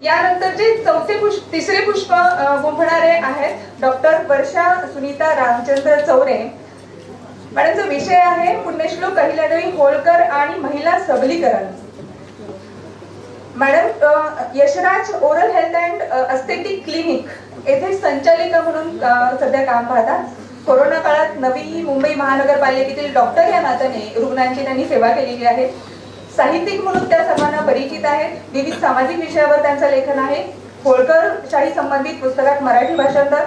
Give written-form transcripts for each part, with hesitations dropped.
यानंतरचे तिसरे पुष्प गुंफणारे आहेत डॉक्टर वर्षा सुनीता रामचंद्र चौरे। मॅडमचा विषय आहे पुण्यश्लोक अहिल्यादेवी होळकर आणि महिला सबलीकरण। Madam Yashraj oral health and aesthetic clinic येथे संचालिका म्हणून सध्या काम पाहतात। कोरोना काळात नवी मुंबई महानगरपालिकेतील डॉक्टर या नात्याने रुग्णांची त्यांनी सेवा केलेली आहे। साहित्यिक म्हणून त्या सर्वांना परिचित आहेत। विविध सामाजिक विषयावर त्यांचं लेखन आहे। होळकर शाही संबंधित पुस्तकात मराठी भाषांतर,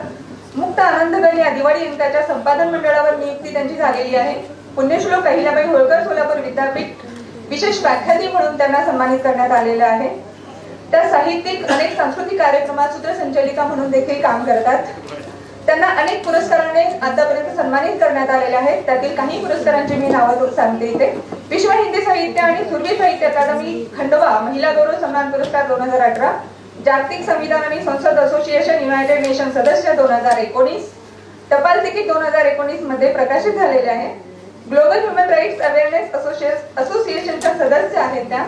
मुक्त आनंदगण या दिवाळी अंकाच्या संपादन मंडळावर नियुक्ती त्यांची झालेली आहे। पुण्यश्लोक अहिल्याबाई होळकर सोलापूर विद्यापीठ विशेष व्याख्याती म्हणून त्यांना सन्मानित करण्यात आलेलं आहे। त्या साहित्यिक अनेक सांस्कृतिक कार्यक्रमात सूत्रसंचालिका म्हणून देखील काम करतात। त्यांना अनेक पुरस्काराने आतापर्यंत सन्मानित करण्यात आलेले आहेत। त्यातील काही पुरस्कारांची मी नावं सांगते इथे। विश्व हिंदी साहित्य आणि सुरभी साहित्य अकादमी खंडवा महिला गौरव सन्मान पुरस्कार 2018, जागतिक संविधान आणि संसद असोसिएशन युनायटेड नेशन सदस्य 2019, टपाल तिकीट 2019 मध्ये प्रकाशित झालेले आहे। ग्लोबल ह्युमन राईट्स अवेअरनेस असोसिएशनच्या सदस्य आहेत त्या।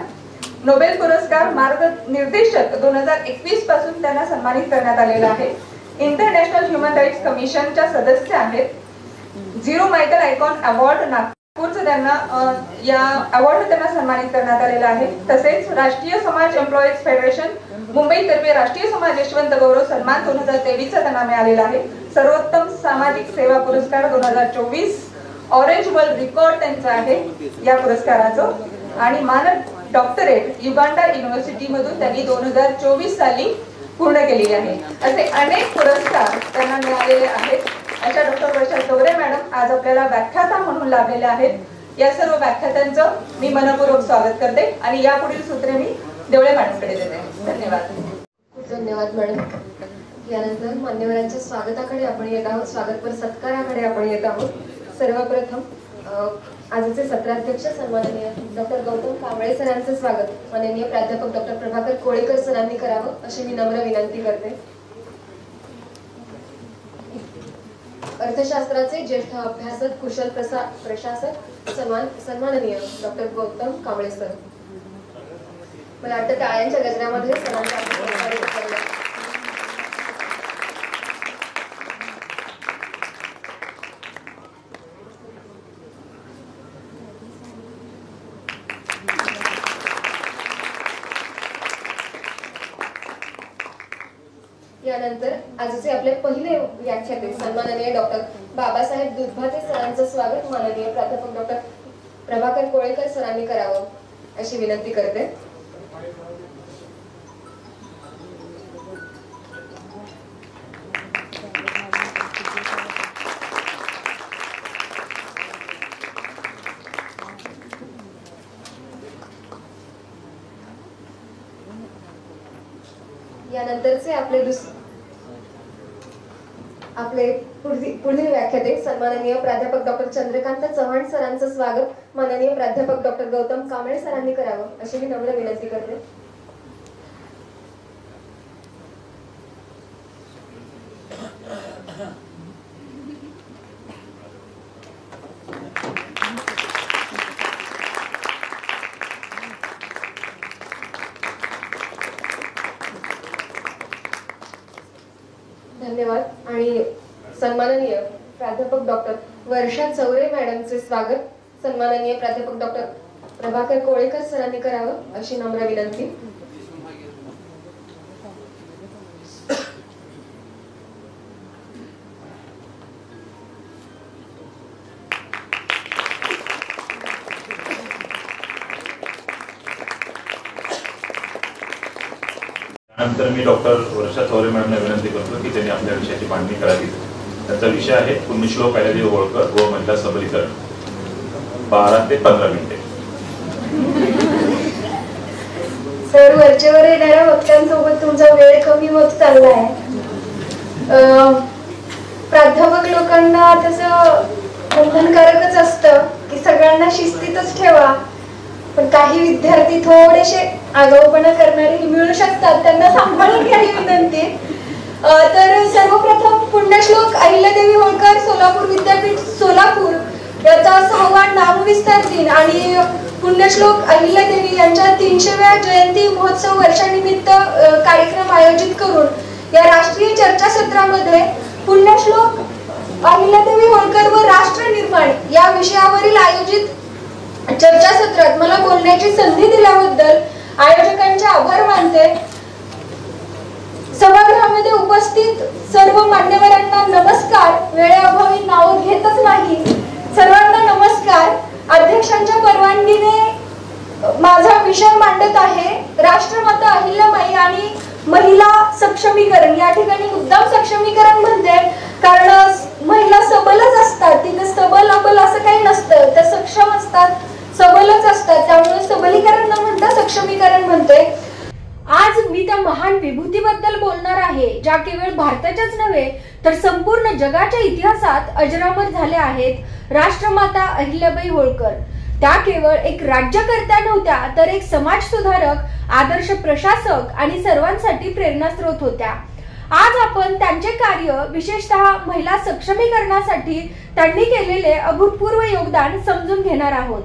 नोबेल पुरस्कार मार्गनिर्देशक 2021 पासून त्यांना सन्मानित करण्यात आलेला आहे। इंटरनॅशनल ह्युमन राईट्स कमिशनच्या सदस्य आहेत। झिरो मायकल आयकॉन अवॉर्ड नागपूरचं त्यांना या अवॉर्ड त्यांना सन्मानित करण्यात आलेला आहे। तसेच राष्ट्रीय समाज एम्प्लॉईज फेडरेशन मुंबईतर्फे राष्ट्रीय समाज यशवंत गौरव सन्मान 2023 त्यांना मिळालेला आहे। सर्वोत्तम सामाजिक सेवा पुरस्कार 2024 ऑरेंज वर्ल्ड रेकॉर्ड त्यांचा आहे या पुरस्काराचं। आणि मानद डॉक्टरेट युगांडा युनिव्हर्सिटी मधून त्यांनी 2024 साली पूर्ण केलेली आहे। असे अनेक पुरस्कार त्यांना मिळालेले आहेत। अशा डॉक्टर वर्षा चौरे मॅडम आज आपल्याला व्याख्याता म्हणून लाभलेल्या आहेत। या सर्व व्याख्यात्यांचं मी मनपूर्वक स्वागत करते आणि यापुढील सूत्रे मी देवळे मॅडमकडे देते। धन्यवाद। खूप धन्यवाद मॅडम। यानंतर मान्यवरांच्या स्वागताकडे आपण येत आहोत, स्वागतपर सत्काराकडे आपण येत आहोत। सर्वप्रथम आजचे सत्राध्यक्ष सन्माननीय डॉक्टर गौतम कांबळे सरांचं स्वागत माननीय प्राध्यापक डॉक्टर प्रभाकर कोळेकर सरांनी करावं अशी मी नम्र विनंती करते। अर्थशास्त्राचे ज्येष्ठ अभ्यासक कुशल प्रशासक सन्माननीय डॉक्टर गौतम कांबळे सर। मला वाटतं टाळ्यांच्या गजरामध्ये सरांचा यानंतर आजचे आपले पहिले व्याख्याते सन्माननीय डॉक्टर बाबासाहेब दुधभाते सरांचं स्वागत माननीय प्राध्यापक डॉक्टर प्रभाकर कोळेकर सरांनी करावं अशी विनंती करते। यानंतरचे आपले पुढील व्याख्याते सन्माननीय प्राध्यापक डॉक्टर चंद्रकांत चव्हाण सरांचं स्वागत माननीय प्राध्यापक डॉक्टर गौतम कांबळे सरांनी करावं अशी मी नम्र विनंती करते। धन्यवाद। आणि सन्माननीय प्राध्यापक डॉक्टर वर्षा चौरे मॅडमचे स्वागत सन्माननीय प्राध्यापक डॉक्टर प्रभाकर कोळेकर सरांनी करावं अशी नम्र विनंती। नंतर मी डॉक्टर वर्षा चौरे मॅडमला विनंती करतो की त्यांनी आपल्या विषयाची मांडणी करावी। त्यांचा विषय आहे पुण्यश्लोक अहिल्यादेवी होळकर व महिला सबलीकरण। 12 ते 15 मिनिटे। सर, वरचेवर येणाऱ्या वक्त्यांसोबत तुमचा वेळ कमी होत चाललाय। प्राध्यापक लोकांना तसं बंधनकारकच असतं की सगळ्यांना शिस्तीतच ठेवा, पण काही विद्यार्थी थोडेसे आगाऊपणा करणारे मिळू शकतात, त्यांना सांभाळून घ्यावी विनंती। तर सर्वप्रथम पुण्यश्लोक अहिल्यादेवी होळकर सोलापूर विद्यापीठ सोलापूर याचा 6वा नामविस्तार दिन आणि पुण्यश्लोक अहिल्यादेवी यांच्या 300व्या जयंती महोत्सव वर्षानिमित्त कार्यक्रम चर्चासत्रामध्ये पुण्यश्लोक अहिल्यादेवी होळकर व राष्ट्र निर्माण या विषयावरील आयोजित चर्चासत्रात मला बोलण्याची संधी दिल्याबद्दल आयोजकांचे आभार मानते. सभागृहामध्ये उपस्थित सर्व मान्यवरांना नमस्कार. वेळेअभावी नाव घेतच नाही. सर्वांना नमस्कार. अध्यक्षांच्या परवानगीने माझा विषय मांडत आहे. राष्ट्रमाता अहिल्याबाई आणि महिला सक्षमीकरण. या ठिकाणी मुद्दाम सक्षमीकरण म्हणते कारण महिला सबलच असतात. तिथे सबल अबल असं काही नसतं. त्या सक्षम असतात, सबलच असतात. त्यामुळे सबलीकरण न म्हणता सक्षमीकरण म्हणते. आज मी त्या महान विभूतीबद्दल बोलणार आहे ज्या केवळ भारताच्याच नव्हे तर संपूर्ण जगाच्या इतिहासात अजरामर झाल्या आहेत. राष्ट्रमाता अहिल्याबाई होळकर त्या केवळ एक राज्यकर्त्या नव्हत्या तर एक समाज सुधारक, आदर्श प्रशासक आणि सर्वांसाठी प्रेरणास्रोत होत्या. आज आपण त्यांचे कार्य, विशेषतः महिला सक्षमीकरणासाठी त्यांनी केलेले अभूतपूर्व योगदान समजून घेणार आहोत.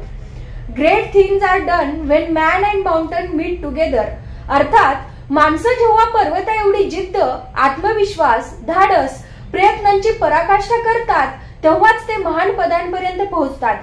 Great things are done when man and mountain meet together. अर्थात माणसं जेव्हा पर्वता एवढी जिद्द, आत्मविश्वास, धाडस, प्रयत्नांची पराकाष्ठा करतात तेव्हाच ते महान पदांपर्यंत पोहोचतात.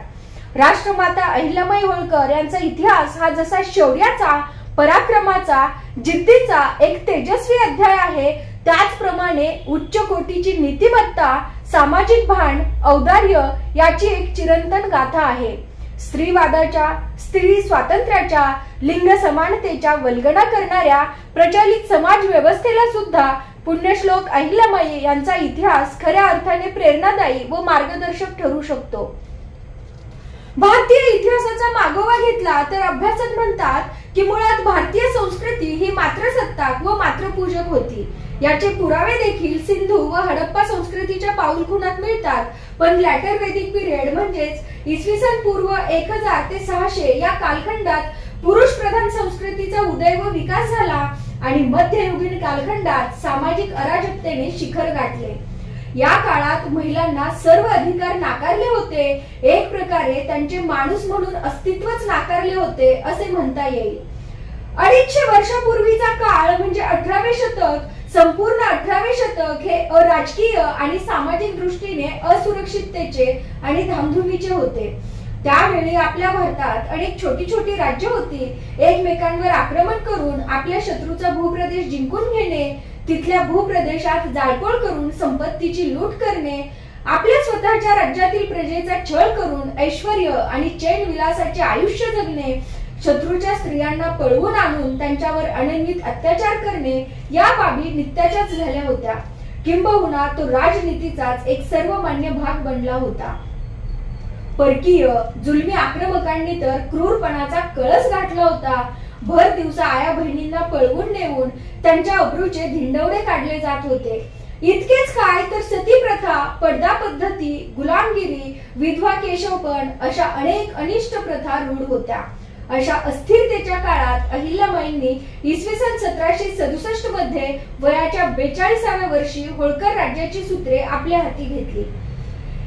राष्ट्रमाता अहिल्याबाई होळकर यांचा इतिहास हा जसा शौर्याचा, पराक्रमाचा, जिद्दीचा एक तेजस्वी अध्याय आहे, त्याचप्रमाणे उच्च कोटीची नीतिमत्ता, सामाजिक भान, औदार्य याची एक चिरंतन गाथा आहे. स्त्रीवादाच्या, स्त्री स्वातंत्र्याच्या, लिंग समानतेच्या वल्गना करणाऱ्या प्रचलित समाज व्यवस्थेला सुद्धा पुण्यश्लोक अहिल्याबाई यांचा इतिहास खऱ्या अर्थाने प्रेरणादायी व मार्गदर्शक ठरू शकतो. भारतीय इतिहासाचा मागोवा घेतला तर अभ्यासक म्हणतात की मुळात भारतीय संस्कृती ही मात्रसत्ताक व मात्रपूजक होती. याचे पुरावे देखील सिंधू व हडप्पा संस्कृतीच्या पाऊलखुणात मिळतात. पण लॅटर वेदिक पिरियड म्हणजेच इसवी सन पूर्व 1000 ते 600 या कालखंडात पुरुष प्रधान संस्कृतीचा उदय व विकास झाला आणि मध्ययुगीन कालखंडात सामाजिक अराजकतेने शिखर गाठले. या काळात महिलांना सर्व अधिकार नाकारले होते. एक प्रकारे त्यांचे माणूस म्हणून अस्तित्वच नाकारले होते असे म्हणता येईल. 250 वर्षापूर्वीचा काळ म्हणजे 18वे शतक. संपूर्ण 18वे शतक हे अराजकीय आणि सामाजिक दृष्टीने असुरक्षिततेचे आणि धामधुमीचे होते. त्यावेळी आपल्या भारतात अनेक छोटी छोटी राज्य होती. एकमेकांवर आक्रमण करून आपल्या शत्रूचा भूप्रदेश जिंकून घेणे, तिथल्या भूप्रदेशात जाळपोळ करून संपत्तीची लूट करणे, आपल्या स्वतःच्या राज्यातील प्रजेचा छळ करून ऐश्वर्य आणि चैन विलासाचे आयुष्य जगणे, शत्रूच्या स्त्रियांना पळवून आणून त्यांच्यावर अनन्वित अत्याचार करणे या बाबी नित्याच्याच झाल्या होत्या. किंबहुना तो राजनीतीचाच एक सर्वमान्य भाग बनला होता. परकीय जुलमी आक्रमकांनी तर क्रूरपणाचा कळस गाठला होता. भर दिवसा आया बहिणींना पळवून नेऊन त्यांच्या अब्रूचे धिंडवडे काढले जात होते. इतकेच काय तर सती प्रथा, पडदा पद्धती, गुलामगिरी, विधवा केशवपण अशा अनेक अनिष्ट प्रथा रूढ होत्या. अशा अस्थिरतेच्या काळात अहिल्याबाईंनी इसवी सन 1767 मध्ये वयाच्या 42व्या वर्षी होळकर राज्याची सूत्रे आपल्या हाती घेतली.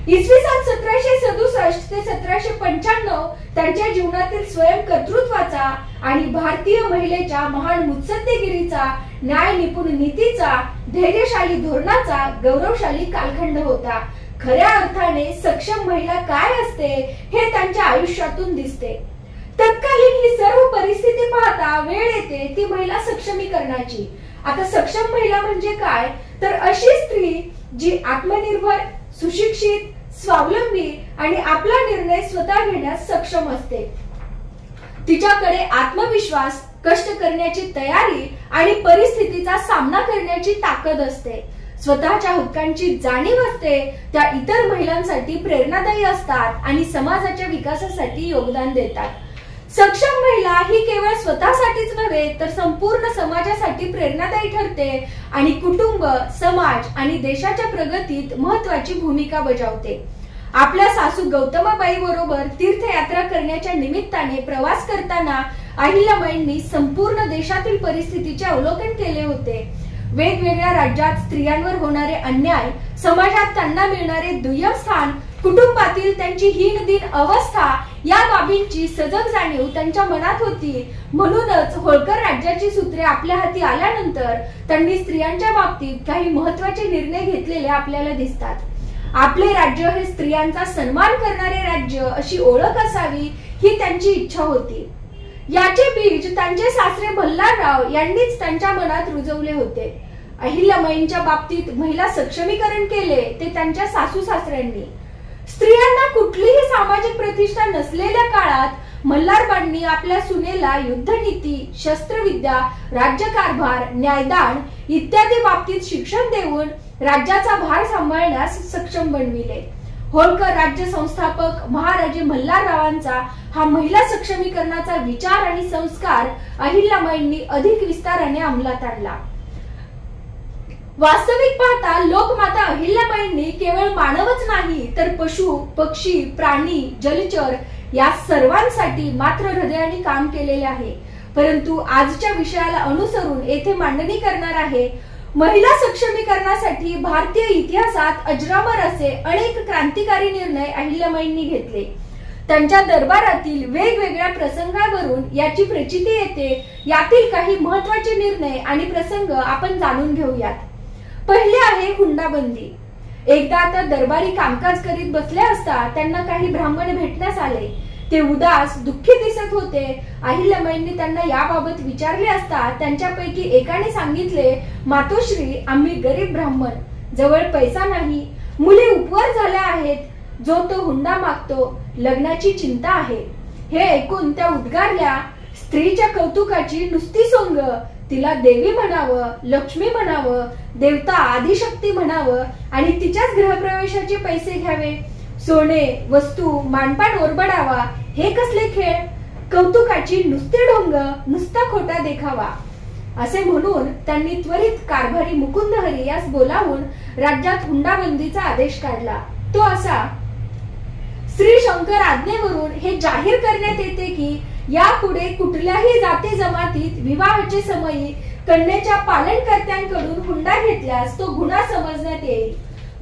इसवी सन 1767 ते 1795 त्यांच्या जीवनातील स्वयंकर्तृत्वाचा आणि भारतीय महिलेच्या महान मुत्सद्देगिरीचा, न्याय निपुण नीतीचा, धैर्यशाली धोरणाचा गौरवशाली कालखंड होता. खऱ्या अर्थाने सक्षम महिला काय असते हे त्यांच्या आयुष्यातून दिसते. तत्कालीन ही सर्व परिस्थिती पाहता वेळ येते ती महिला सक्षमीकरणाची. आता सक्षम महिला म्हणजे काय तर अशी स्त्री जी आत्मनिर्भर, सुशिक्षित, स्वावलंबी आणि आपला निर्णय स्वतः घेण्यास सक्षम असते. तिच्याकडे आत्मविश्वास, कष्ट करण्याची तयारी आणि परिस्थितीचा सामना करण्याची ताकद असते. स्वतःच्या हक्कांची जाणीव असते. त्या इतर महिलांसाठी प्रेरणादायी असतात आणि समाजाच्या विकासासाठी योगदान देतात. सक्षम महिला ही केवळ स्वतःसाठीच नव्हे तर संपूर्ण समाजासाठी प्रेरणादायी ठरते आणि कुटुंब, समाज आणि देशाच्या प्रगतीत महत्त्वाची भूमिका बजावते. आपल्या सासू गौतमाबाई बरोबर तीर्थयात्रा करण्याच्या निमित्ताने प्रवास करताना अहिल्याबाईंनी संपूर्ण देशातील परिस्थितीचे अवलोकन केले होते. वेगवेगळ्या राज्यात स्त्रियांवर होणारे अन्याय, समाजात त्यांना मिळणारे दुय्यम स्थान, कुटुंबातील त्यांची हीनदीन अवस्था या बाबींची सजग जाणीव त्यांच्या मनात होती. म्हणूनच होळकर राज्याची सूत्रे आपल्या हाती आल्यानंतर त्यांनी स्त्रियांच्या बाबतीत काही महत्त्वाचे निर्णय घेतलेले आपल्याला दिसतात. आपले राज्य हे स्त्रियांचा सन्मान करणारे राज्य अशी ओळख असावी ही त्यांची इच्छा होती. याचे बीज त्यांचे सासरे भल्लारराव यांनीच त्यांच्या मनात रुजवले होते. अहिल्याबाईंच्या बाबतीत महिला सक्षमीकरण केले ते त्यांच्या सासू सासऱ्यांनी. स्त्रियांना कुठलीही सामाजिक प्रतिष्ठा नसलेल्या काळात मल्हारबाईंनी आपल्या सुनेला युद्धनीती, शस्त्रविद्या, राज्यकारभार, न्यायदान इत्यादी बाबतीत शिक्षण देऊन राज्याचा भार सांभाळण्यास सक्षम बनविले. होळकर राज्य संस्थापक महाराजे मल्हाररावांचा हा महिला सक्षमीकरणाचा विचार आणि संस्कार अहिल्याबाईंनी अधिक विस्ताराने अंमलात आणला. वास्तविक पाहता लोकमाता अहिल्याबाईंनी केवळ मानवच नाही तर पशु, पक्षी, प्राणी, जलचर या सर्वांसाठी मात्र हृदयाने काम केलेले आहे. परंतु आजच्या विषयाला अनुसरून येथे मांडणी करणार आहे. महिला सक्षमीकरणासाठी भारतीय इतिहासात अजरामर असे अनेक क्रांतिकारी निर्णय अहिल्याबाईंनी घेतले. त्यांच्या दरबारातील वेगवेगळ्या प्रसंगावरून याची प्रचिती येते. यातील काही महत्त्वाचे निर्णय आणि प्रसंग आपण जाणून घेऊयात. पहिले आहे हुंडाबंदी. एकदा तर दरबारी कामकाज करीत बसले असता त्यांना काही ब्राह्मण भेटण्यास आले. ते उदास, दुःखी दिसत होते. अहिल्याबाईंनी त्यांना याबाबत विचारले असता त्यांच्यापैकी एकाने सांगितले, मातोश्री, आम्ही गरीब ब्राह्मण, जवळ पैसा नाही, मुली उपवर झाल्या आहेत, जो तो हुंडा मागतो, लग्नाची चिंता आहे. हे ऐकून त्या उद्गारल्या, स्त्रीच्या कौतुकाची नुसती सोंग, तिला देवी म्हणावं, लक्ष्मी म्हणावं, देवता, आदिशक्ती म्हणावं आणि तिच्याच गृहप्रवेशाचे पैसे घ्यावे. सोने, वस्तू, मानपान ओरबडावा, हे कसले खेळ? कौतुकाची नुसती ढोंग, नुसता खोटा देखावा. असे म्हणून त्यांनी त्वरित कारभारी मुकुंद हरी यास बोलावून राज्यात हुंडाबंदीचा आदेश काढला. तो असा, श्री शंकर आज्ञेवरून हे जाहीर करण्यात येते की यापुढे कुठल्याही जाती जमातीत विवाहाचे समयी कन्येच्या पालनकर्त्यांकडून हुंडा घेतल्यास तो गुन्हा समजण्यात येईल.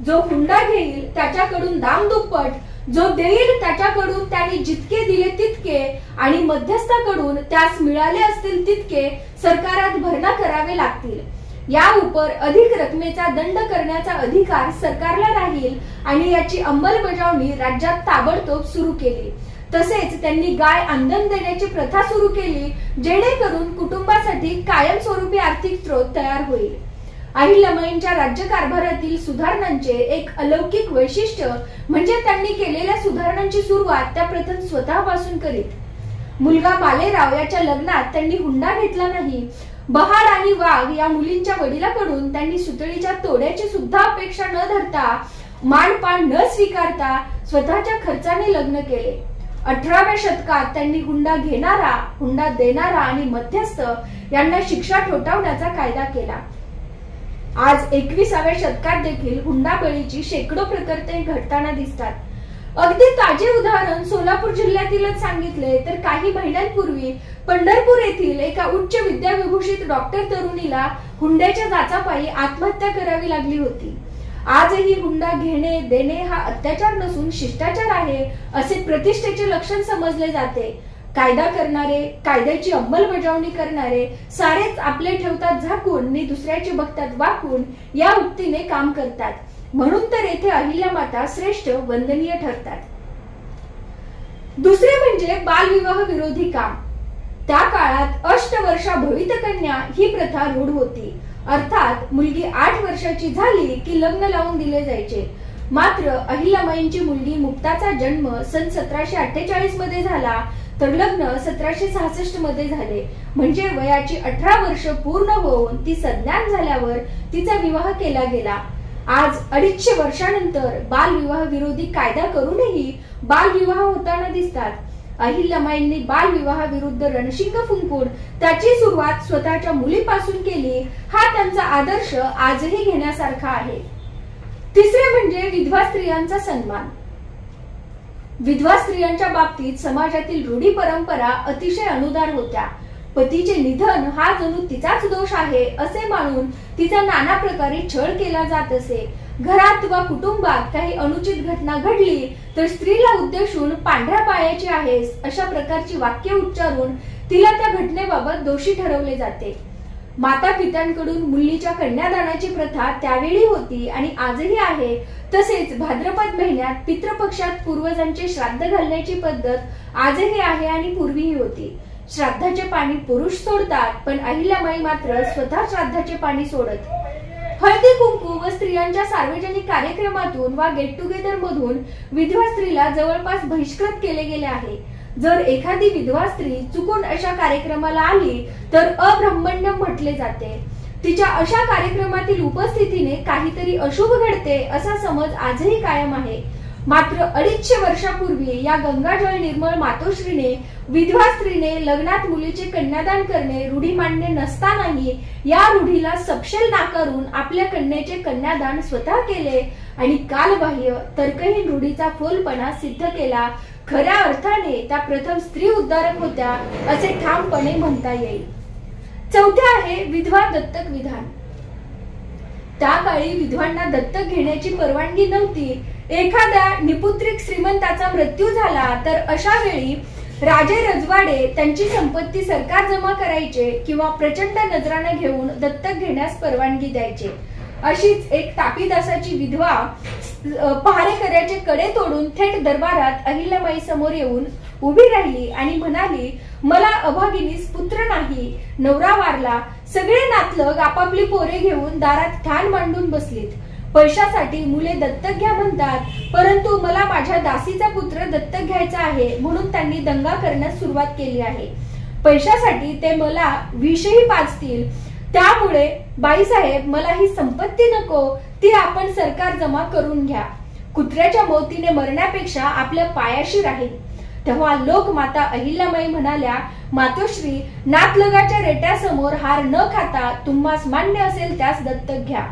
जो हुंडा घेईल त्याच्याकडून दाम दुप्पट, जो देईल त्याच्याकडून त्याने जितके दिले तितके आणि मध्यस्थाकडून त्यास मिळाले असतील तितके सरकारात भरणा करावे लागतील. या उपर अधिक रकमेचा दंड करण्याचा अधिकार सरकारला राहील आणि याची अंमलबजावणी राज्यात ताबडतोब सुरू केली. तसेच त्यांनी गाय आंदण देण्याची प्रथा सुरू केली, जेणेकरून कुटुंबासाठी कायमस्वरूपी आर्थिक स्रोत तयार होईल. अहिल्याबाईंच्या राज्यकारभारातील सुधारणांचे एक अलौकिक वैशिष्ट्य म्हणजे त्यांनी केलेल्या सुधारणांची सुरुवात त्या प्रथम स्वतःपासून करीत. मुलगा बालेराव याच्या लग्नात त्यांनी हुंडा घेतला नाही. बहाड आणि वाघ या मुलींच्या वडिलाकडून त्यांनी सुतळीच्या तोड्याची सुद्धा अपेक्षा न धरता, मानपान न स्वीकारता स्वतःच्या खर्चाने लग्न केले. 18व्या शतकात त्यांनी हुंडा घेणारा, हुंडा देणारा आणि मध्यस्थ यांना शिक्षा ठोठावण्याचा कायदा केला. आज 21व्या शतकात देखील हुंडाबळीची शेकडो प्रकरणे घडताना दिसतात. अगदी ताजे उदाहरण सोलापूर जिल्ह्यातीलच सांगितले तर काही महिन्यांपूर्वी पंढरपूर येथील एका उच्च विद्याविभूषित डॉक्टर तरुणीला हुंड्याच्या जाचापायी आत्महत्या करावी लागली होती. आजही हुंडा घेणे देणे हा अत्याचार नसून शिष्टाचार आहे असे प्रतिष्ठेचे लक्षण समजले जाते. कायदा करणारे, कायद्याची अंमलबजावणी करणारे सारेच आपले ठेवतात झाकून आणि दुसऱ्याचे बघतात वाकून या उक्तीने काम करतात. म्हणून तर येथे अहिल्यामाता श्रेष्ठ, वंदनीय ठरतात. दुसरे म्हणजे बालविवाह विरोधी काम. त्या काळात अष्टवर्षा भवितकन्या ही प्रथा रूढ होती. अर्थात मुलगी 8 वर्षाची झाली की लग्न लावून दिले जायचे. मात्र अहिल्याबाईंची मुलगी मुक्ताचा जन्म सन 1748 मध्ये झाला तर लग्न 1766 मध्ये झाले. म्हणजे वयाची 18 वर्ष पूर्ण होऊन ती सज्ञान झाल्यावर तिचा विवाह केला गेला. आज 250 वर्षानंतर बालविवाह विरोधी कायदा करूनही बालविवाह होताना दिसतात. अहिल्याबाईंनी बालविवाह विरुद्ध रणशिंग फुंकून त्याची सुरुवात स्वतःच्या मुलीपासून केली. हा त्यांचा आदर्श आजही घेण्यासारखा आहे. तिसरे म्हणजे विधवा स्त्रियांचा सन्मान. विधवा स्त्रियांच्या बाबतीत समाजातील रूढी परंपरा अतिशय अनुदार होत्या. पतीचे निधन हा जणू तिचाच दोष आहे असे मानून तिचा नाना प्रकारे छळ केला जात असे. घरात वा कुटुंबात काही अनुचित घटना घडली तर स्त्रीला उद्देशून पांढऱ्या पायाची आहेस अशा प्रकारची वाक्य उच्चारून तिला त्या घटनेबाबत दोषी ठरवले जाते. माता पित्यांकडून मुलीच्या कन्यादानाची प्रथा त्यावेळी होती आणि आजही आहे. तसेच भाद्रपद महिन्यात पितृपक्षात पूर्वजांचे श्राद्ध घालण्याची पद्धत आजही आहे आणि पूर्वीही होती. श्राद्धाचे पाणी पुरुष सोडतात, पण अहिल्याबाई मात्र स्वतः श्राद्धाचे पाणी सोडत. हळदी कुंकू व स्त्रियांच्या सार्वजनिक कार्यक्रमातून वा गेट टुगेदर मधून विधवा स्त्रीला जवळपास बहिष्कृत केले गेले आहे. जर एखादी विधवा स्त्री चुकून अशा कार्यक्रमाला आली तर अब्राह्मण्य म्हटले जाते. तिच्या अशा कार्यक्रमातील उपस्थितीने काहीतरी अशुभ घडते असा समज आजही कायम आहे. मात्र 250 वर्षापूर्वी या गंगाजळ निर्मळ मातोश्रीने विधवा स्त्रीने लग्नात मुलीचे कन्यादान करणे रूढी मान्य नसतानाही या रूढीला सपशेल नाकारून आपल्या कन्याचे कन्यादान स्वतः केले आणि कालबाह्य तर्कहीन रूढीचा फोलपणा सिद्ध केला. खऱ्या अर्थाने त्या प्रथम स्त्री उद्धारक होत्या असे ठामपणे म्हणता येईल. चौथे आहे विधवा दत्तक विधान. त्या काळी विधवांना दत्तक घेण्याची परवानगी नव्हती. एखाद्या निपुत्रिक श्रीमंताचा मृत्यू झाला तर अशा वेळी राजे रजवाडे त्यांची संपत्ती सरकार जमा करायचे किंवा प्रचंड नजराणा घेऊन दत्तक घेण्यास परवानगी द्यायचे. अशीच एक तापीदासाची विधवा पहारेकऱ्याचे कडे तोडून थेट दरबारात अहिल्याबाई समोर येऊन उभी राहिली आणि म्हणाली, मला अभागिनीस पुत्र नाही, नवरा वारला. सगळे नातलग आपापली पोरे घेऊन दारात ठाण मांडून बसलीत. पैशासाठी मुले दत्तक घ्या म्हणतात, परंतु मला माझ्या दासीचा पुत्र दत्तक घ्यायचा आहे म्हणून त्यांनी दंगा करण्यास सुरुवात केली आहे. पैशासाठी ते मला विषही पाजतील. त्यामुळे बाईसाहेब मला ही संपत्ती नको, ती आपण सरकार जमा करून घ्या. कुत्र्याच्या मौतीने मरण्यापेक्षा आपल्या पायाशी राहील. तेव्हा लोकमाता अहिल्याबाई म्हणाल्या, मातोश्री, नातलगाच्या रेट्यासमोर हार न खाता तुम्हास मान्य असेल त्यास दत्तक घ्या.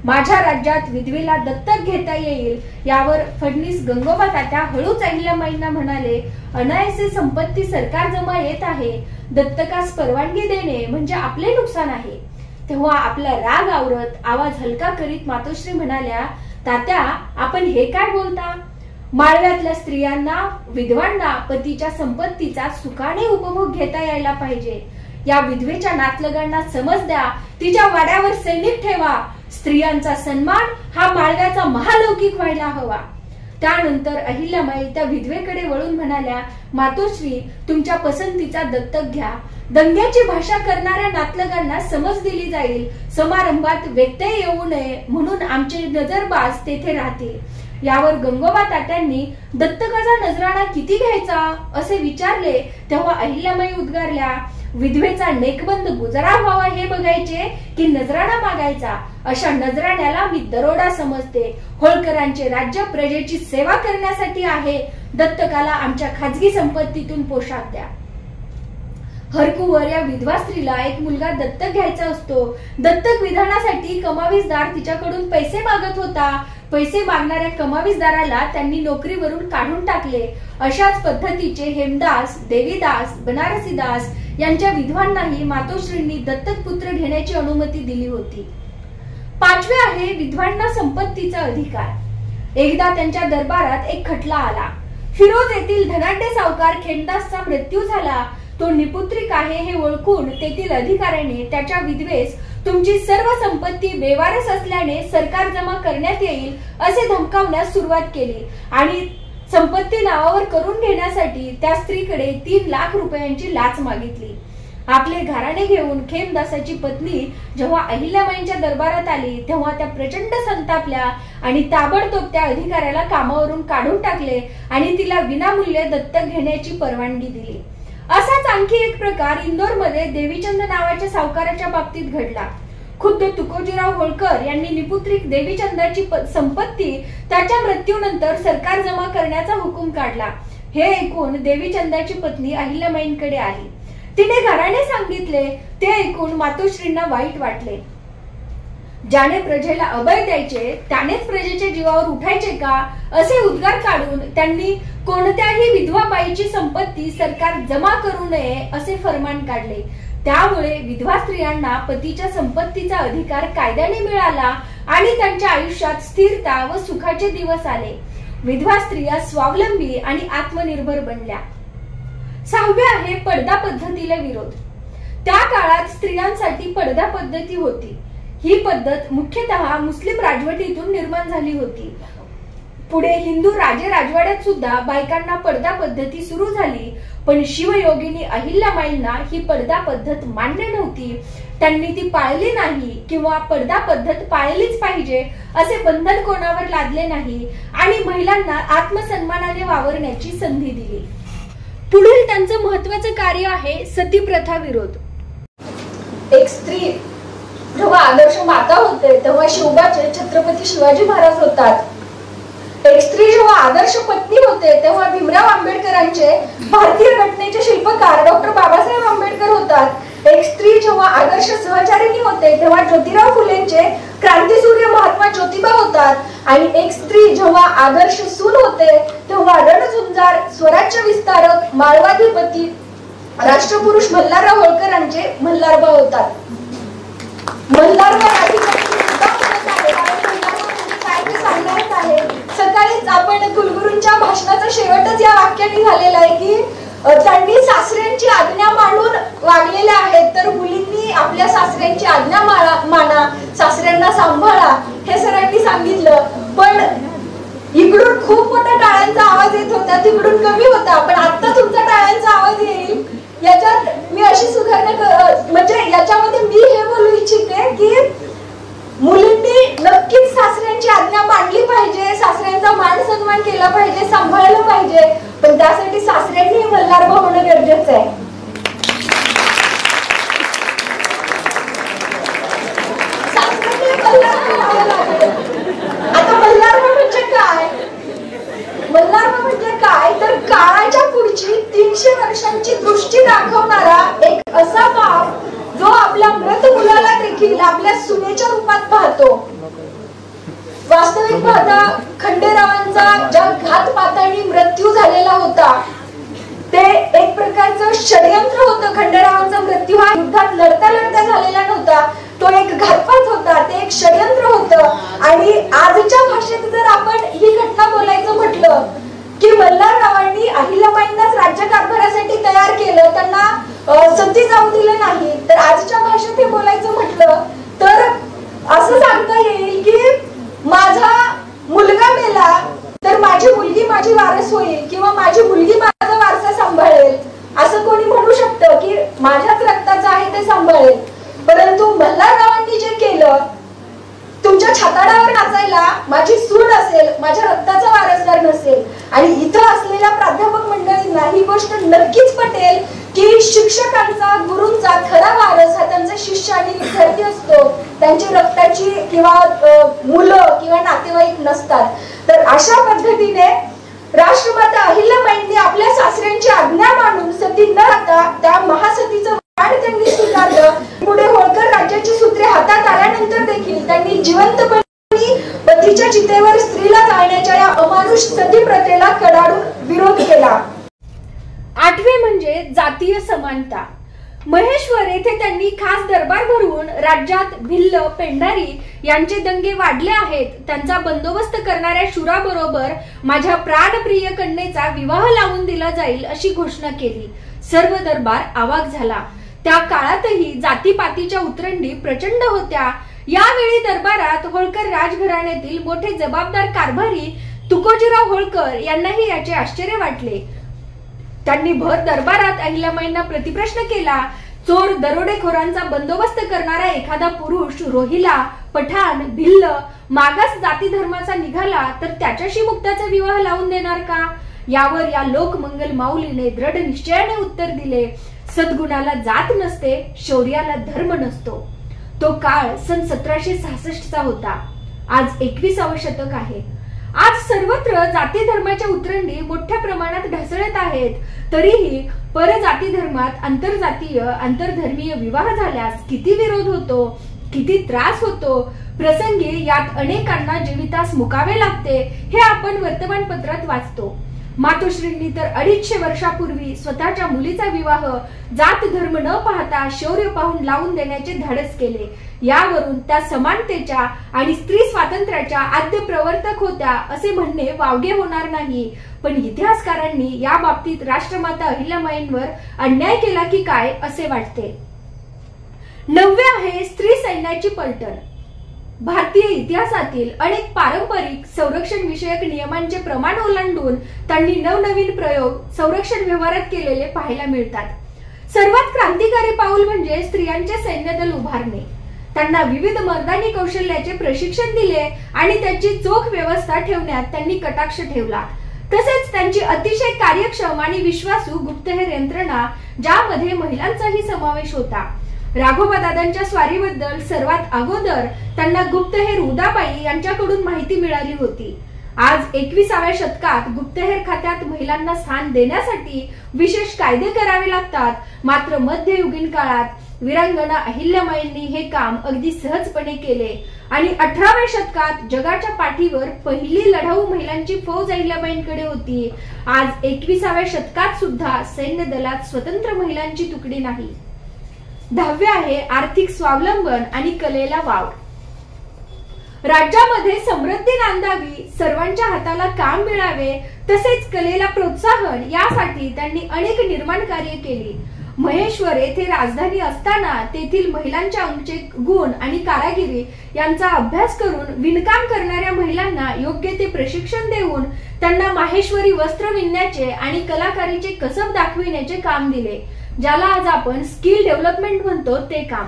माझ्या राज्यात विधवेला दत्तक घेता येईल. यावर फडणीस गंगोबा तात्या हळूच अहिल्याबाईंना म्हणाले, अनायसे संपत्ती सरकार जमा येत आहे, दत्तकास परवानगी देणे म्हणजे आपले नुकसान आहे. तेव्हा आपला राग आवरत आवाज हलका करीत मातोश्री म्हणाल्या, तात्या, आपण हे काय बोलता? माळव्यातल्या स्त्रियांना, विधवांना पतीच्या संपत्तीचा सुखाने उपभोग घेता यायला पाहिजे. या विधवेच्या नातलगांना समज द्या, तिच्या वाड्यावर सैनिक ठेवा. स्त्रियांचा सन्मान हा माळव्याचा महालौकिक व्हायला हवा. त्यानंतर अहिल्याबाई त्या विधवेकडे वळून म्हणाल्या, मातोश्री, तुमच्या पसंतीचा दत्तक घ्या. दंग्याची भाषा करणाऱ्या नातलगांना समज दिली जाईल. समारंभात व्यत्यय येऊ नये म्हणून आमचे नजरबाज तेथे राहतील. यावर गंगोबा तात्यांनी दत्तकाचा नजराणा किती घ्यायचा असे विचारले. तेव्हा अहिल्याबाई उद्गारल्या, विधवेचा नेकबंद गुजरा व्हावा हे बघायचे की नजराणा मागायचा? अशा नजराण्याला मी दरोडा समजते. होळकरांचे राज्य प्रजेची सेवा करण्यासाठी आहे. दत्तकाला आमच्या खाजगी संपत्तीतून पोशाख द्या. हरकूवर या विधवा स्त्रीला एक मुलगा दत्तक घ्यायचा असतो. दत्तक विधानासाठी कमावीसदार तिच्याकडून पैसे मागत होता. पैसे मागणाऱ्या कमावीसदाराला त्यांनी नोकरीवरून काढून टाकले. अशाच पद्धतीचे हेमदास, देवीदास, बनारसीदास यांच्या विधवांनाही मातोश्रींनी दत्तक पुत्र घेण्याची अनुमती दिली होती. पाचवे आहे विधवांना संपत्तीचा अधिकार. एकदा त्यांच्या दरबारात एक खटला आला. फिरोज येथील धनाढ्य सावकार खेमदासचा मृत्यू झाला. तो निपुत्रिक आहे हे ओळखून तेथील अधिकाऱ्याने त्याच्या विधवेस तुमची सर्व संपत्ती बेवारस असल्याने सरकार जमा करण्यात येईल असे धमकावण्यास सुरुवात केली आणि संपत्ती नावावर करून घेण्यासाठी त्या स्त्रीकडे 3 लाख रुपयांची लाच मागितली. आपले घराणे घेऊन खेमदासाची पत्नी जेव्हा अहिल्याबाईंच्या दरबारात आली तेव्हा त्या प्रचंड संतापल्या आणि ताबडतोब त्या अधिकाऱ्याला कामावरून काढून टाकले आणि तिला विनामूल्य दत्तक घेण्याची परवानगी दिली. असाच आणखी एक प्रकार इंदोरमध्ये देवीचंद नावाच्या सावकाराच्या बाबतीत घडला. खुद्द तुकोजीराव होळकर यांनी निपुत्रिक देवीचंदाची संपत्ती त्याच्या मृत्यूनंतर सरकार जमा करण्याचा हुकूम काढला. हे ऐकून देवीचंदाची पत्नी अहिल्याबाईंकडे आली. तिने घराणे सांगितले. ते ऐकून मातोश्रींना वाईट वाटले. ज्याने प्रजेला अभय द्यायचे त्यानेच प्रजेच्या जीवावर उठायचे का असे उद्गार काढून त्यांनी कोणत्याही विधवा बाईची संपत्ती सरकार जमा करू नये असे फरमान काढले. त्यामुळे विधवा स्त्रियांना पतीच्या संपत्तीचा अधिकार कायद्याने मिळाला आणि त्यांच्या आयुष्यात स्थिरता व सुखाचे दिवस आले. विधवा स्त्रिया स्वावलंबी आणि आत्मनिर्भर बनल्या. 6वे आहे पडदा पद्धतीला विरोध. त्या काळात स्त्रियांसाठी पडदा पद्धती होती. ही पद्धत मुख्यतः मुस्लिम राजवटीतून निर्माण झाली होती. पुढे हिंदू राजे राजवाड्यात सुद्धा बायकांना पडदा पद्धती सुरू झाली. पण शिवयोगिनी अहिल्याबाईंना ही पडदा पद्धत मान्य नव्हती. त्यांनी ती पाळली नाही किंवा पडदा पद्धत पाळलीच पाहिजे असे बंधन कोणावर लादले नाही आणि महिलांना आत्मसन्मानाने वावरण्याची संधी दिली. पुढील त्यांचं महत्वाचं कार्य आहे सती प्रथा विरोध. एक स्त्री जेव्हा आदर्श माता होते तेव्हा शिवबाचे छत्रपती शिवाजी महाराज होतात. एक स्त्री जेव्हा आदर्श पत्नी होते तेव्हा भीमराव आंबेडकरांचे भारतीय घटनेचे शिल्पकार डॉक्टर बाबासाहेब आंबेडकर होतात. एक स्त्री जेव्हा आदर्श सहचारिणी होते तेव्हा ज्योतिराव फुलेंचे क्रांतीसूर्य महात्मा ज्योतिबा होतात. आणि एक स्त्री जेव्हा आदर्श सून होते तेव्हा रणझुंजार स्वराज्य विस्तारक माळवाधिपती राष्ट्रपुरुष मल्हारराव होळकरांचे मल्हारबा होतात. मल्हारबा आहे. सकाळीच आपण कुलगुरूंच्या भाषणाचा शेवटच या वाक्याने झालेला आहे की त्यांनी सासऱ्यांची आज्ञा मानून वागलेल्या आहेत. तर मुलींनी आपल्या सासऱ्यांची आज्ञा माना, सासऱ्यांना सांभाळा हे सरांनी सांगितलं. पण इकडून खूप मोठा टाळ्यांचा आवाज येत होता, तिकडून कमी होता. पण आता तुमचा टाळ्यांचा आवाज येईल. याच्यात मी अशी सुधारणा म्हणजे याच्यामध्ये मी हे बोलू इच्छिते की मुलींनी नक्कीच सासऱ्यांची आज्ञा मांडली पाहिजे, सासऱ्यांचा मान सन्मान केला पाहिजे, सांभाळलं पाहिजे. पण त्यासाठी सासऱ्यांनी मल्हारबा होणं गरजेचं आहे. आता मल्हारबा म्हणजे काय? मल्हारबा म्हणजे काय तर काळाच्या पुढची 300 वर्षांची दृष्टी दाखवणारा एक असा बाप जो आपल्या मृत मुलाला देखील आपल्या सुनेच्या रूपात पाहतो. वास्तविक पाहता खंडेरावांचा ज्या घातपाताने मृत्यू झालेला होता ते एक प्रकारचं षडयंत्र होतं. खंडेरावांचा मृत्यू हा युद्धात लढता लढता झालेला नव्हता, तो एक घातपात होता, ते एक षडयंत्र होतं. आणि आजच्या भाषेत जर आपण ही घटना बोलायचं म्हटलं की मल्हाररावांनी अहिल्याबाईंनाच राज्यकारभारासाठी तयार केलं, त्यांना सती जाऊ दिलं नाही. तर आजच्या भाषेत हे बोलायचं म्हटलं तर असं सांगता येईल की माझा मुलगा मेला तर माझी मुलगी माझी वारस होईल किंवा माझी मुलगी माझा वारसा सांभाळेल असं कोणी म्हणू शकतं की माझ्याच रक्ताचं आहे ते सांभाळेल. परंतु मल्हाररावांनी जे केलं, तुमच्या छाताडावर नाचायला माझी सून असेल, माझ्या रक्ताचा वारसदार नसेल. आणि इथं असलेल्या प्राध्यापक मंडळींना ही गोष्ट नक्कीच पटेल की शिक्षकांचा, गुरूंचा खरा वारस हा त्यांचा शिष्य आणि विद्यार्थी असतो, त्यांची रक्ताची किंवा मुलं किंवा नातेवाईक नसतात. तर अशा पद्धतीने राष्ट्रमाता अहिल्याबाईंनी आपल्या सासऱ्यांची आज्ञा मानून सती न राहता त्या महासतीचं वाण त्यांनी स्वीकारलं. पुढे होळकर राज्याची सूत्रे हातात आल्यानंतर देखील त्यांनी जिवंतपणे पतीच्या चितेवर स्त्रीला जाळण्याच्या या अमानुष सती प्रथेला कडाडून विरोध केला. 8वे म्हणजे जातीय समानता. महेश्वर येथे त्यांनी खास दरबार भरवून राज्यात भिल्ल, पेंढारी यांचे दंगे वाढले आहेत, त्यांचा बंदोबस्त करणाऱ्या शूराबरोबर माझ्या प्राणप्रिय कन्येचा विवाह लावून दिला जाईल अशी घोषणा केली. सर्व दरबार अवाक झाला. त्या काळातही जातीपातीच्या उतरंडी प्रचंड होत्या. यावेळी दरबारात होळकर राजघराण्यातील मोठे जबाबदार कारभारी तुकोजीराव होळकर यांनाही याचे आश्चर्य वाटले. त्यांनी भर दरबारात अहिल्याबाईंना प्रतिप्रश्न केला. चोर दरोडेखोरांचा बंदोबस्त करणारा एखादा पुरुष रोहिला, पठाण, भिल्ल, मागास जाती धर्माचा निघाला तर त्याच्याशी मुक्ताचा विवाह लावून देणार का? यावर या लोकमंगल माऊलीने दृढ निश्चयाने उत्तर दिले, सद्गुणाला जात नसते, शौर्याला धर्म नसतो. तो काळ सन 1766चा होता. आज 21वे शतक आहे. आज सर्वत्र जाती धर्माच्या उतरंडी मोठ्या प्रमाणात ढासळत आहेत. तरीही परजाती धर्मात आंतरजातीय आंतरधर्मीय विवाह झाल्यास किती विरोध होतो, किती त्रास होतो. प्रसंगी यात अनेकांना जीवितास मुकावे लागते हे आपण वर्तमानपत्रात वाचतो. मातोश्रींनी तर 250 वर्षापूर्वी स्वतःच्या मुलीचा विवाह जात धर्म न पाहता शौर्य पाहून लावून देण्याचे धाडस केले. यावरून त्या समानतेच्या आणि स्त्री स्वातंत्र्याच्या आद्य प्रवर्तक होत्या असे म्हणणे वावगे होणार नाही. पण इतिहासकारांनी या बाबतीत राष्ट्रमाता अहिल्याबाईंवर अन्याय केला की काय असे वाटते. 9वे आहे स्त्री सैन्याची पलटण. भारतीय इतिहासातील अनेक पारंपरिक संरक्षण विषयक नियमांचे प्रमाण ओलांडून त्यांनी नवनवीन प्रयोग संरक्षण व्यवहारात केलेले पाहायला मिळतात. सर्वात क्रांतिकारी पाऊल म्हणजे स्त्रियांचे सैन्यदल उभारणे. त्यांना विविध मर्दानी कौशल्याचे प्रशिक्षण दिले आणि त्याची चोख व्यवस्था ठेवण्यात त्यांनी कटाक्ष ठेवला. तसेच त्यांची अतिशय कार्यक्षम आणि विश्वासू गुप्तहेर यंत्रणा, ज्यामध्ये महिलांचाही समावेश होता. राघोबा दादांच्या स्वारीबद्दल सर्वात अगोदर त्यांना गुप्तहेर उदाबाई यांच्याकडून माहिती मिळाली होती. आज 21व्या शतकात गुप्तहेर खात्यात महिलांना स्थान देण्यासाठी विशेष कायदे करावे लागतात. मात्र मध्ययुगीन काळात वीरांगना अहिल्याबाईंनी हे काम अगदी सहजपणे केले आणि 18व्या शतकात जगाच्या पाठीवर पहिली लढाऊ महिलांची फौज अहिल्याबाईंकडे होती. आज 21व्या शतकात सुद्धा सैन्य दलात स्वतंत्र महिलांची तुकडी नाही. 10वे आहे आर्थिक स्वावलंबन आणि कलेला वाव. राज्यामध्ये समृद्धी नांदावी, सर्वांच्या हाताला काम मिळावे, तसेच कलेला प्रोत्साहन यासाठी त्यांनी अनेक निर्माण कार्य केली. महेश्वर येथे राजधानी असताना तेथील महिलांच्या अंगचे गुण आणि कारागिरी यांचा अभ्यास करून विणकाम करणाऱ्या महिलांना योग्य ते प्रशिक्षण देऊन त्यांना माहेश्वरी वस्त्र विणण्याचे आणि कलाकारीचे कसब दाखविण्याचे काम दिले, ज्याला आज आपण स्किल डेव्हलपमेंट म्हणतो ते काम.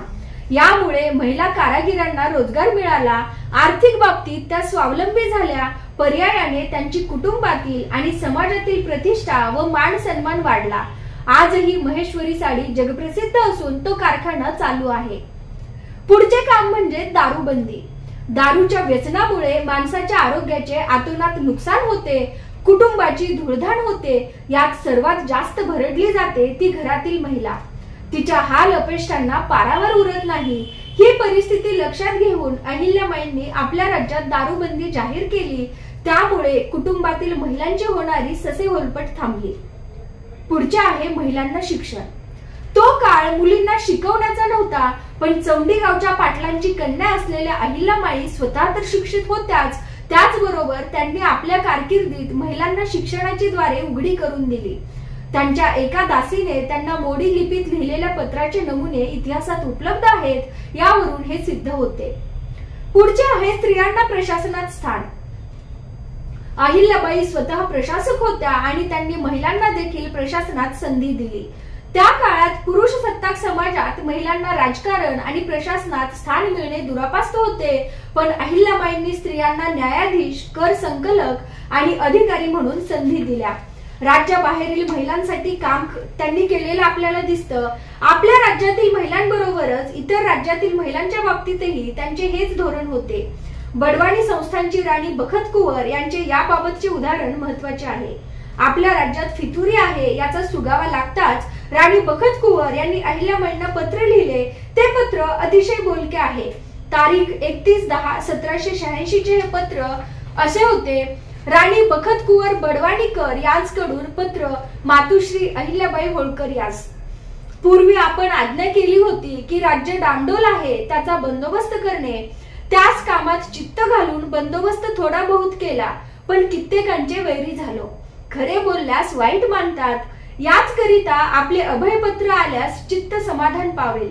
यामुळे महिला कारागिरांना रोजगार मिळाला, आर्थिक बाबतीत त्या स्वावलंबी झाल्या, पर्यायाने त्यांची कुटुंबातील आणि समाजातील प्रतिष्ठा व मान सन्मान वाढला. आजही महेश्वरी साडी जगप्रसिद्ध असून तो कारखाना चालू आहे. पुढचे काम म्हणजे दारूबंदी. दारूच्या व्यसनामुळे माणसाच्या आरोग्याचे आतोनात नुकसान होते, कुटुंबाची धुळधाण होते. यात सर्वात जास्त भरडली जाते ती घरातील महिला. तिच्या हाल अपेष्टांना पारावर उरत नाही. ही परिस्थिती लक्षात घेऊन अहिल्याबाईंनी आपल्या राज्यात दारूबंदी जाहीर केली. त्यामुळे कुटुंबातील महिलांची होणारी ससेहोलपट थांबली. पुढचे आहे महिलांना शिक्षण. तो काळ मुलींना शिकवण्याचा नव्हता, पण चौंडी गावच्या पाटलांची कन्या असलेल्या अहिल्याबाई स्वतः तर शिक्षित होत्याच, त्याचबरोबर त्यांनी आपल्या कारकिर्दीत महिलांना शिक्षणाची द्वारे उघडी करून दिली. त्यांच्या एका दासीने त्यांना मोडी लिपीत लिहिलेल्या पत्राचे नमुने इतिहासात उपलब्ध आहेत. यावरून हे सिद्ध होते. पुढचे आहे स्त्रियांना प्रशासनात स्थान. अहिल्याबाई स्वतः प्रशासक होत्या आणि त्यांनी महिलांना देखील प्रशासनात संधी दिली. त्या काळात पुरुष सत्ताक समाजात महिलांना राजकारण आणि प्रशासनात स्थान मिळणे दुरापास्त होते, पण अहिल्याबाईंनी स्त्रियांना न्यायाधीश, कर संकलक आणि अधिकारी म्हणून संधी दिल्या. राज्याबाहेरील महिलांसाठी काम त्यांनी केलेलं आपल्याला दिसतं. आपल्या राज्यातील महिलांबरोबरच इतर राज्यातील महिलांच्या बाबतीतही त्यांचे हेच धोरण होते. बडवानी संस्थांची राणी बखत कुंवर यांचे याबाबतचे उदाहरण महत्वाचे आहे. आपल्या राज्यात फितुरी आहे याचा सुगावा लागताच राणी बखत कुंवर यांनी अहिल्याबाईंना पत्र लिहिले. ते पत्र अतिशय बोलके आहे. तारीख 31/10/1786 चे हे पत्र असे होते. राणी बखत कुंवर बडवानीकर यांच्याकडून पत्र मातोश्री अहिल्याबाई होळकर यास. पूर्वी आपण आज्ञा केली होती की राज्य डामडोल आहे त्याचा बंदोबस्त करणे. त्याच कामात चित्त घालून बंदोबस्त थोडा बहुत केला, पण कित्येकांचे वैरी झालो. खरे बोलल्यास वाईट मानतात. याच करिता आपले अभयपत्र आल्यास चित्त समाधान पावेल.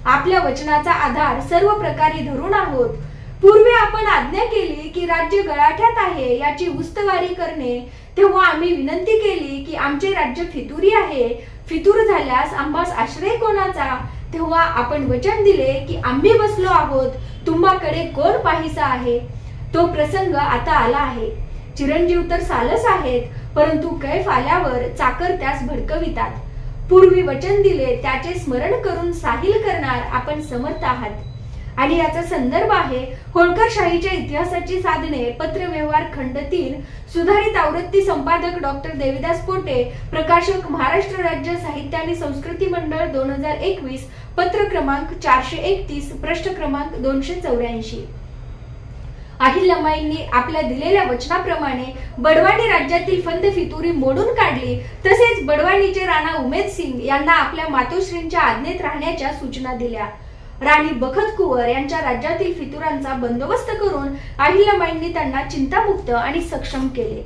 आपल्या वचनाचा आधार सर्व प्रकारे धरून आहोत. पूर्वी आपण आज्ञा केली की राज्य गळाठ्यात आहे याची उस्तवारी करणे. तेव्हा आम्ही विनंती केली की आमचे राज्य फितुरी आहे, फितूर झाल्यास आम्हास आश्रय कोणाचा. तेव्हा आपण वचन दिले की आम्ही बसलो आहोत, तुम्हाकडे कोण पाहिसा आहे. तो प्रसंग आता आला आहे. चिरंजीव तर सालस आहेत, परंतु कैफ आल्यावर चाकर त्यास भडकवितात. पूर्वी वचन दिले त्याचे स्मरण करून साहिल करणार आपण समर्थ आहात. आणि याचा संदर्भ आहे होळकरशाहीच्या इतिहासाची साधने, पत्रव्यवहार खंड 3, सुधारित आवृत्ती, संपादक डॉक्टर देविदास पोटे, प्रकाशक महाराष्ट्र राज्य साहित्य आणि संस्कृती मंडळ 2021, पत्र क्रमांक 431, पृष्ठ क्रमांक 284. अहिल्यामाईंनी आपल्या दिलेल्या वचनाप्रमाणे बडवानी राज्यातील फंद फितुरी मोडून काढली. तसेच बडवानीचे राणा उमेद सिंग यांना आपल्या मातोश्रींच्या आज्ञेत राहण्याच्या सूचना दिल्या. राणी बखत कुंवर यांच्या राज्यातील फितुरांचा बंदोबस्त करून अहिल्यामाईंनी त्यांना चिंतामुक्त आणि सक्षम केले.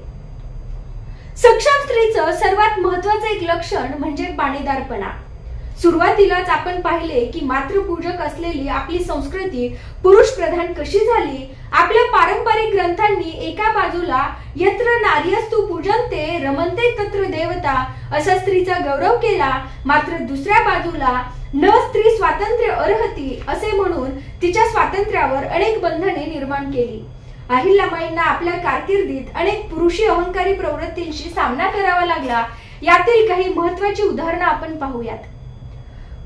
सक्षम स्त्रीचं सर्वात महत्वाचं एक लक्षण म्हणजे बाणेदारपणा. सुरुवातीलाच आपण पाहिले की मातृपूजक असलेली आपली संस्कृती पुरुष प्रधान कशी झाली. आपल्या पारंपरिक ग्रंथांनी एका बाजूला यत्र नार्यस्तु पूजन्ते रमन्ते तत्र देवता असा स्त्रीचा गौरव केला, मात्र दुसऱ्या बाजूला न स्त्री स्वातंत्र्य अर्हती असे म्हणून तिच्या स्वातंत्र्यावर अनेक बंधने निर्माण केली. अहिल्यामाईंना आपल्या कारकिर्दीत अनेक पुरुषी अहंकारी प्रवृत्तींशी सामना करावा लागला. यातील काही महत्वाची उदाहरणं आपण पाहूयात.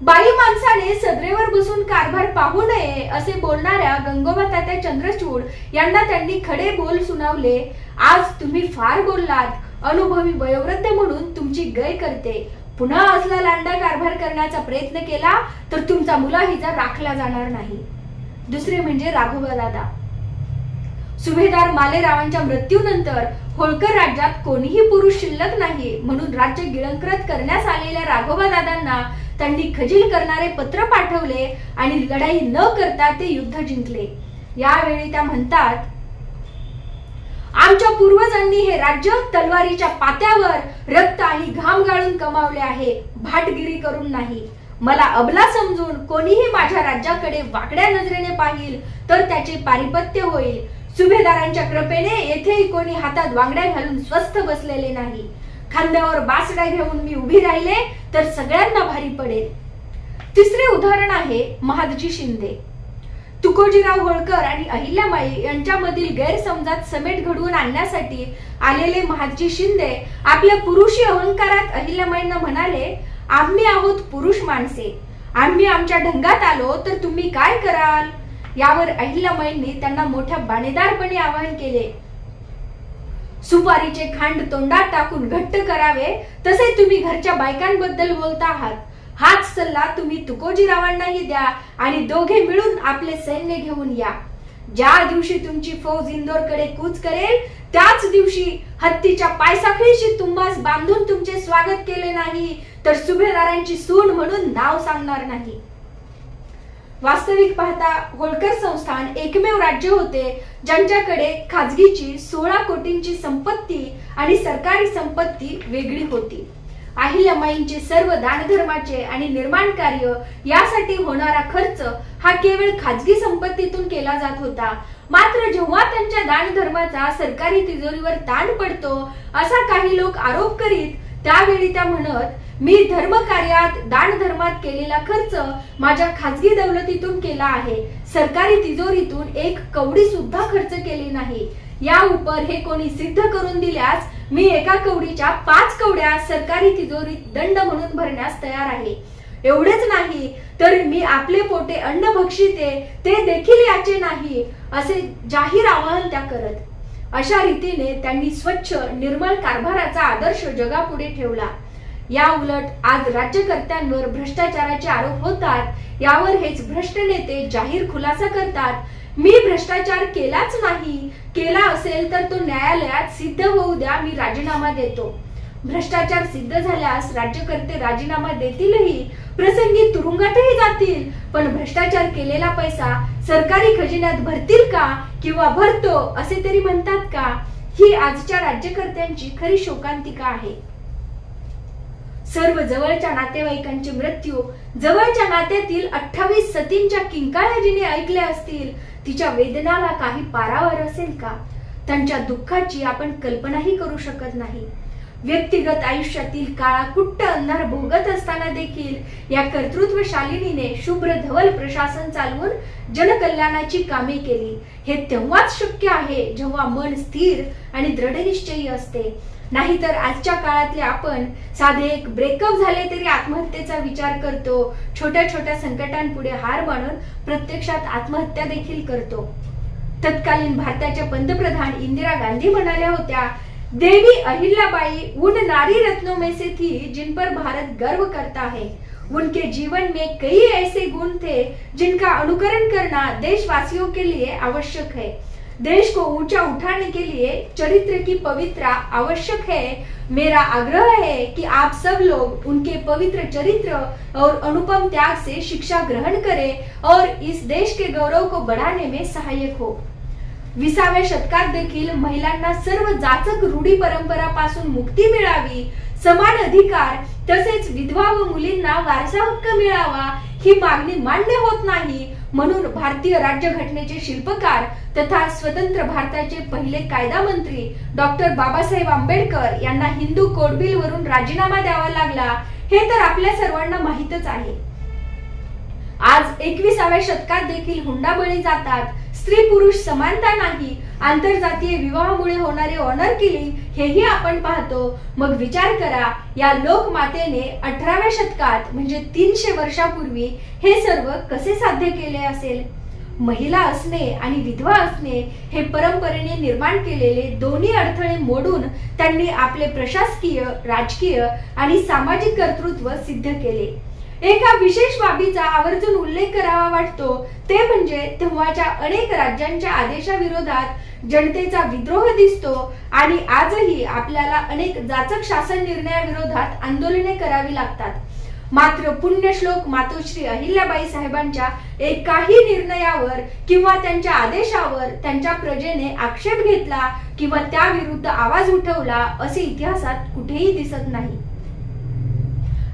बाई माणसाने सदरेवर बसून कारभार पाहू नये असे बोलणाऱ्या गंगोबा तात्या चंद्रचूड यांना त्यांनी खडे बोल सुनावले. आज तुम्ही फार बोललात, अनुभवी वयोवृद्ध म्हणून तुमची गय करते. पुन्हा असला लांडा कारभार करण्याचा प्रयत्न केला तर तुमचा मुलाहिजा राखला जाणार नाही. दुसरे म्हणजे राघोबा दादा. सुभेदार मालेरावांच्या मृत्यूनंतर होळकर राज्यात कोणीही पुरुष शिल्लक नाही म्हणून राज्य गिळंकृत करण्यास आलेल्या राघोबा दादांना त्यांनी खजील करणारे पत्र पाठवले आणि लढाई न करता ते युद्ध जिंकले. यावेळी त्या म्हणतात, आमच्या पूर्वजांनी हे राज्य तलवारीच्या पात्यावर रक्त आणि घाम गाळून कमावले आहे, भाटगिरी करून नाही. मला अबला समजून कोणीही माझ्या राज्याकडे वाकड्या नजरेने पाहिल तर त्याचे पारिपत्य होईल. सुभेदारांच्या कृपेने येथेही कोणी हातात वांगड्या घालून स्वस्थ बसलेले नाही. खांद्यावर बासड्या घेऊन मी उभी राहिले तर सगळ्यांना भारी पडेल. तिसरे उदाहरण आहे महादजी शिंदे. तुकोजीराव होळकर आणि अहिल्यामाई यांच्यामधील गैरसमजात समेट घडवून आणण्यासाठी आलेले महादजी शिंदे आपल्या पुरुषी अहंकारात अहिल्यामाईंना म्हणाले, आम्ही आहोत पुरुष माणसे, आम्ही आमच्या ढंगात आलो तर तुम्ही काय कराल. यावर अहिल्यामाईंनी त्यांना मोठ्या बाणेदारपणे आवाहन केले. सुपारीचे खांड तोंडात टाकून घट्ट करावे तसे तुम्ही घरच्या बायकांबद्दल बोलता आहात. हाच सल्ला तुम्ही तुकोजीरावांनाही द्या आणि दोघे मिळून आपले सैन्य घेऊन या. ज्या दिवशी तुमची फौज इंदोरकडे कूच करेल त्याच दिवशी हत्तीच्या पायसाखळीशी तुम्हास बांधून तुमचे स्वागत केले नाही तर सुभेदारांची सून म्हणून नाव सांगणार नाही. वास्तविक पाहता होळकर संस्थान एकमेव राज्य होते ज्यांच्याकडे खाजगीची 16 कोटींची संपत्ती आणि सरकारी संपत्ती वेगळी होती. अहिल्यामाईंचे सर्व दानधर्माचे आणि निर्माण कार्य यासाठी होणारा खर्च हा केवळ खाजगी संपत्तीतून केला जात होता. मात्र जेव्हा त्यांच्या दानधर्माचा सरकारी तिजोरीवर ताण पडतो असा काही लोक आरोप करीत त्यावेळी त्या म्हणत, मी धर्म कार्यात दानधर्मात केलेला खर्च माझ्या खाजगी दौलतीतून केला आहे, सरकारी तिजोरीतून एक कवडी सुद्धा खर्च केली नाही. या उपर हे कोणी सिद्ध करून दिल्यास मी एका कवडीच्या 5 कवड्या सरकारी तिजोरीत दंड म्हणून भरण्यास तयार आहे. एवढेच नाही तर मी आपले पोटे अन्न भक्षिते ते देखील याचे नाही असे जाहीर आवाहन त्या करत. अशा रीतीने त्यांनी स्वच्छ निर्मळ कारभाराचा आदर्श जगापुढे ठेवला. या उलट आज राज्यकर्त्यांवर भ्रष्टाचाराचे आरोप होतात. यावर हेच भ्रष्ट नेते जाहीर खुलासा करतात, मी भ्रष्टाचार केलाच नाही, केला असेल तर तो न्यायालयात सिद्ध होऊ द्या, मी राजीनामा देतो. भ्रष्टाचार सिद्ध झाल्यास राज्यकर्ते राजीनामा देतीलही, प्रसंगी तुरुंगातही जातील, पण भ्रष्टाचार केलेला पैसा सरकारी खजिन्यात भरतील का किंवा भरतो असे तरी म्हणतात का. ही आजच्या राज्यकर्त्यांची खरी शोकांतिका आहे. सर्व जवळच्या नातेवाईकांचे मृत्यू, जवळच्या नात्यातील 28 सतींच्या किंकाळ्या जिने ऐकल्या असतील तिच्या वेदनाला काही पारावर असेल का. त्यांच्या दुःखाची आपण कल्पनाही करू शकत नाही. व्यक्तिगत आयुष्यातील काळा कुट्ट अंधार भोगत असताना देखील या कर्तृत्वशालिनीने शुभ्र धवल प्रशासन चालवून जनकल्याणाची कामे केली. हे तेव्हाच शक्य आहे जेव्हा मन स्थिर आणि दृढनिश्चयी असते. नाहीतर आजच्या काळातले आपण साधे एक ब्रेकअप झाले तरी आत्महत्येचा विचार करतो, छोट्या छोट्या संकटांपुढे हार मानून प्रत्यक्षात आत्महत्या देखील करतो. तत्कालीन भारताच्या पंतप्रधान इंदिरा गांधी म्हणाल्या होत्या, देवी अहिल्याबाई उन नारी रत्नों में से थी जिन पर भारत गर्व करता है. उनके जीवन में कई ऐसे गुण थे जिनका अनुकरण करना देशवासियों के लिए आवश्यक है. देश को ऊंचा उठाने के लिए चरित्र की पवित्रता आवश्यक है। मेरा आग्रह है कि आप सब लोग उनके पवित्र चरित्र और अनुपम त्याग से शिक्षा ग्रहण करें और इस देश के गौरव को बढ़ाने में सहायक हो। 20व्या शतकात देखील महिलांना सर्व जाचक रूढी परंपरापासून मुक्ती मिळावी, समान अधिकार तसेच विधवा व मुलींना वारसा हक्क मिळावा ही मागणी मान्य होत नाही। म्हणून भारतीय राज्यघटनेचे शिल्पकार तथा स्वतंत्र भारताचे पहिले कायदा मंत्री डॉक्टर बाबासाहेब आंबेडकर यांना हिंदू कोड बिल वरून राजीनामा द्यावा लागला हे तर आपल्या सर्वांना माहीतच आहे। आज 21व्या शतकात देखील हुंडाबळी जातात, स्त्री पुरुष समानता नाही, आंतरजातीय विवाहामुळे होणारे ऑनर किलिंग हेही आपण पाहतो। मग विचार करा, या लोकमातेने 18व्या शतकात म्हणजे 300 वर्षापूर्वी हे सर्व कसे साध्य केले असेल। महिला असणे आणि विधवा असणे हे परंपरेने निर्माण केलेले दोन्ही अडथळे मोडून त्यांनी आपले प्रशासकीय, राजकीय आणि सामाजिक कर्तृत्व सिद्ध केले। एका विशेष बाबीचा आवर्जून उल्लेख करावा वाटतो ते म्हणजे तेव्हाच्या अनेक राज्यांच्या आदेशाविरोधात जनतेचा विद्रोह दिसतो आणि आजही आपल्याला अनेक जाचक शासन निर्णयाविरोधात आंदोलने करावी लागतात। मात्र पुण्यश्लोक मातोश्री अहिल्याबाई साहेबांच्या एकाही निर्णयावर किंवा त्यांच्या आदेशावर त्यांच्या प्रजेने आक्षेप घेतला किंवा त्याविरुद्ध आवाज उठवला असे इतिहासात कुठेही दिसत नाही।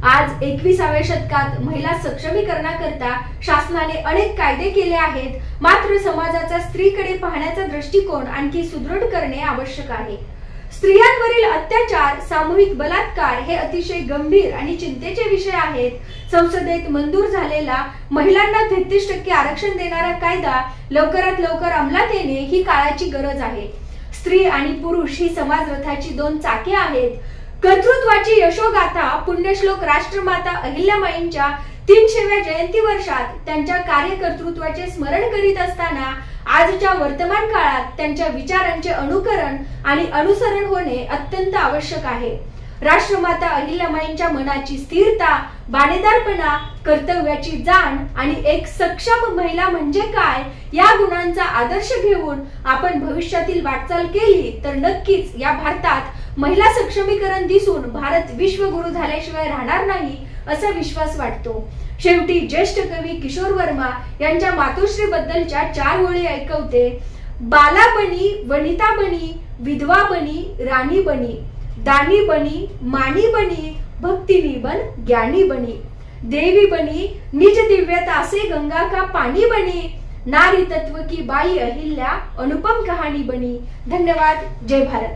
आज 21व्या शतकात महिला सक्षमीकरणाकरता शासनाने अनेक कायदे केले आहेत, मात्र समाजाचा स्त्रीकडे पाहण्याचा दृष्टिकोन आणखी सुदृढ करणे आवश्यक आहे। स्त्रियांवरील अत्याचार, सामूहिक बलात्कार हे अतिशय गंभीर आणि चिंतेचे विषय आहेत। संसदेत मंजूर झालेला महिलांना 33% आरक्षण देणारा कायदा लवकरात लवकर अंमलात येणे ही काळाची गरज आहे। स्त्री आणि पुरुष ही समाज रथाची दोन चाके आहेत। कर्तृत्वाची यशोगाथा पुण्यश्लोक राष्ट्रमाता अहिल्याबाईंच्या 300व्या जयंती वर्षात त्यांच्या कार्यकर्तृत्वाचे स्मरण करीत असताना आजच्या वर्तमान काळात त्यांच्या विचारांचे अनुकरण आणि अनुसरण होणे अत्यंत आवश्यक आहे। राष्ट्रमाता अहिल्याबाईंच्या मनाची स्थिरता, बाणेदारपणा, कर्तव्याची जाण आणि एक सक्षम महिला म्हणजे काय या गुणांचा आदर्श घेऊन आपण भविष्यातील वाटचाल केली तर नक्कीच या भारतात महिला सक्षमीकरण दिसून भारत विश्वगुरु झाल्याशिवाय राहणार नाही असा विश्वास वाटतो। शेवटी ज्येष्ठ कवी किशोर वर्मा यांच्या मातोश्री बद्दलच्या 4 ओळी ऐकवते। बाला बनी, वनिता बनी, विधवा बनी, राणी बनी, दानी बनी, मानी बनी, भक्तिनी बन, ज्ञानी बनी, देवी बनी, निज दिव्यता से गंगा का पानी बनी, नारी तत्व की बाई अहिल्या अनुपम कहानी बनी। धन्यवाद। जय भारत।